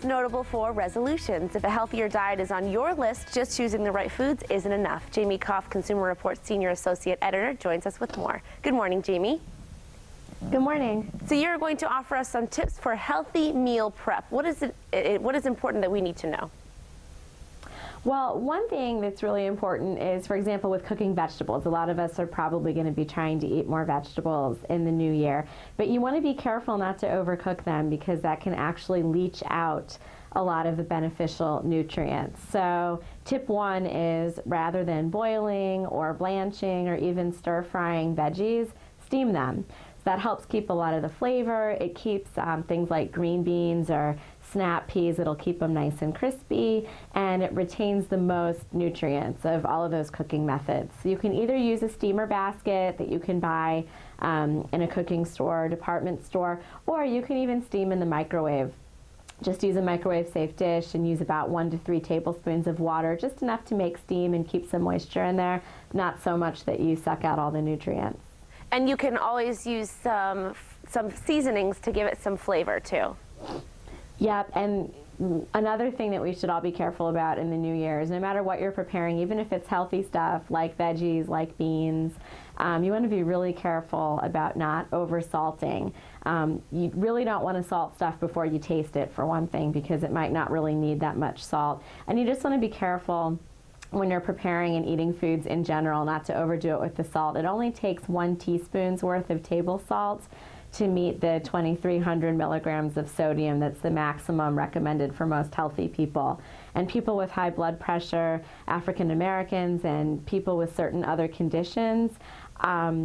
is notable for resolutions. If a healthier diet is on your list, just choosing the right foods isn't enough. Jamie Koff, Consumer Reports Senior Associate Editor, joins us with more. Good morning, Jamie. Good morning. So you're going to offer us some tips for healthy meal prep. What is important that we need to know? Well, one thing that's really important is, for example, with cooking vegetables. A lot of us are probably going to be trying to eat more vegetables in the new year, but you want to be careful not to overcook them because that can actually leach out a lot of the beneficial nutrients. So tip one is, rather than boiling or blanching or even stir frying veggies, steam them. That helps keep a lot of the flavor. It keeps things like green beans or snap peas, it'll keep them nice and crispy, and it retains the most nutrients of all of those cooking methods. So you can either use a steamer basket that you can buy in a cooking store or department store, or you can even steam in the microwave. Just use a microwave safe dish and use about 1 to 3 tablespoons of water, just enough to make steam and keep some moisture in there, not so much that you suck out all the nutrients. And you can always use some seasonings to give it some flavor too. Yep, and another thing that we should all be careful about in the new year is no matter what you're preparing, even if it's healthy stuff like veggies, like beans, you want to be really careful about not over-salting. You really don't want to salt stuff before you taste it, for one thing, because it might not really need that much salt. And you just want to be careful when you're preparing and eating foods in general not to overdo it with the salt. It only takes 1 teaspoon's worth of table salt to meet the 2,300 milligrams of sodium that's the maximum recommended for most healthy people. And people with high blood pressure, African Americans, and people with certain other conditions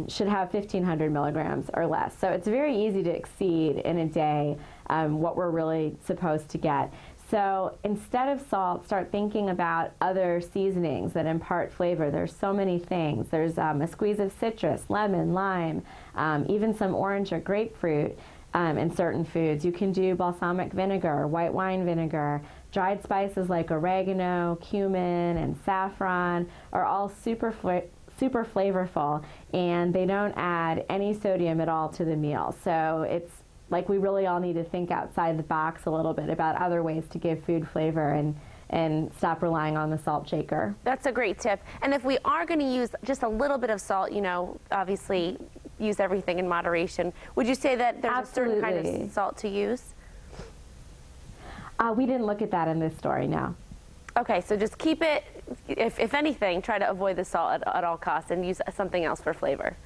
should have 1,500 milligrams or less. So it's very easy to exceed in a day what we're really supposed to get. So instead of salt, start thinking about other seasonings that impart flavor. There's so many things. There's a squeeze of citrus, lemon, lime, even some orange or grapefruit in certain foods. You can do balsamic vinegar, white wine vinegar. Dried spices like oregano, cumin, and saffron are all super flavorful, and they don't add any sodium at all to the meal. So it's like we really all need to think outside the box a little bit about other ways to give food flavor and stop relying on the salt shaker. That's a great tip. And if we are going to use just a little bit of salt, you know, obviously use everything in moderation. Would you say that there's Absolutely. a certain kind of salt to use? We didn't look at that in this story, no. Okay, so just keep it, if anything, try to avoid the salt at all costs and use something else for flavor.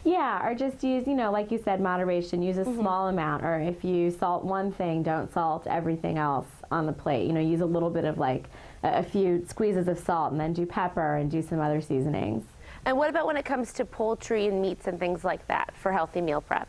Yeah, or just use, you know, like you said, moderation. Use a small amount, or if you salt one thing, don't salt everything else on the plate. You know, use a little bit of like a few squeezes of salt, and then do pepper and do some other seasonings. And what about when it comes to poultry and meats and things like that for healthy meal prep?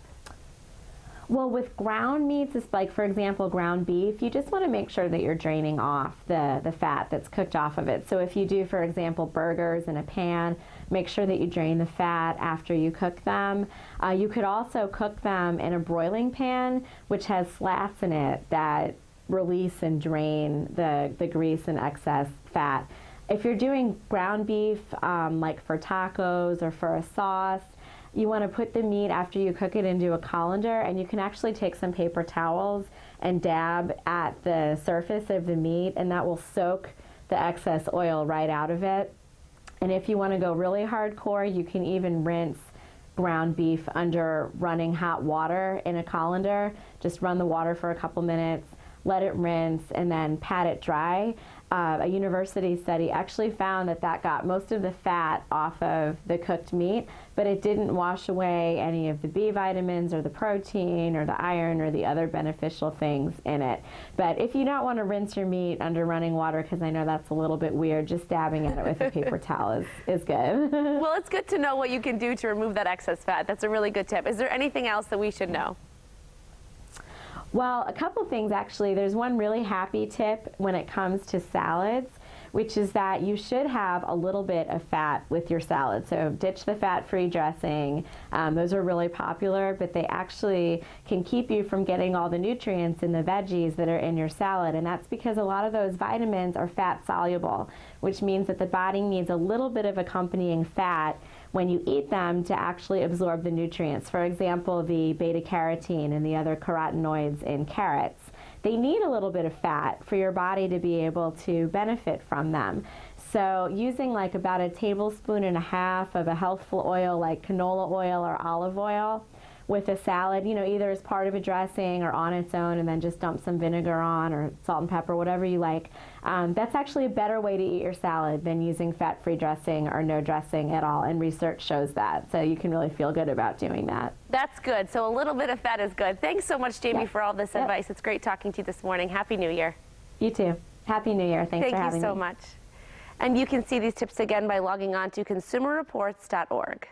Well, with ground meats, it's like, for example, ground beef, you just want to make sure that you're draining off the fat that's cooked off of it. So if you do, for example, burgers in a pan, make sure that you drain the fat after you cook them. You could also cook them in a broiling pan, which has slats in it that release and drain the grease and excess fat. If you're doing ground beef, like for tacos or for a sauce, you want to put the meat after you cook it into a colander, and you can actually take some paper towels and dab at the surface of the meat, and that will soak the excess oil right out of it. And if you want to go really hardcore, you can even rinse ground beef under running hot water in a colander. Just run the water for a couple minutes, let it rinse, and then pat it dry. A university study actually found that got most of the fat off of the cooked meat, but it didn't wash away any of the B vitamins or the protein or the iron or the other beneficial things in it. But if you don't want to rinse your meat under running water, because I know that's a little bit weird, just dabbing at it with a paper towel is good. Well, it's good to know what you can do to remove that excess fat. That's a really good tip. Is there anything else that we should know? Well, a couple things actually. There's one really happy tip when it comes to salads, which is that you should have a little bit of fat with your salad. So ditch the fat-free dressing. Those are really popular, but they actually can keep you from getting all the nutrients in the veggies that are in your salad. And that's because a lot of those vitamins are fat soluble, which means that the body needs a little bit of accompanying fat when you eat them to actually absorb the nutrients. For example, the beta carotene and the other carotenoids in carrots. they need a little bit of fat for your body to be able to benefit from them. So using like about 1.5 tablespoons of a healthful oil like canola oil or olive oil with a salad, you know, either as part of a dressing or on its own, and then just dump some vinegar on or salt and pepper, whatever you like. That's actually a better way to eat your salad than using fat-free dressing or no dressing at all, and research shows that. So you can really feel good about doing that. That's good. So a little bit of fat is good. Thanks so much, Jamie, Yep. for all this advice. It's great talking to you this morning. Happy New Year. You too. Happy New Year. Thanks for having me. Thank you so much. And you can see these tips again by logging on to consumerreports.org.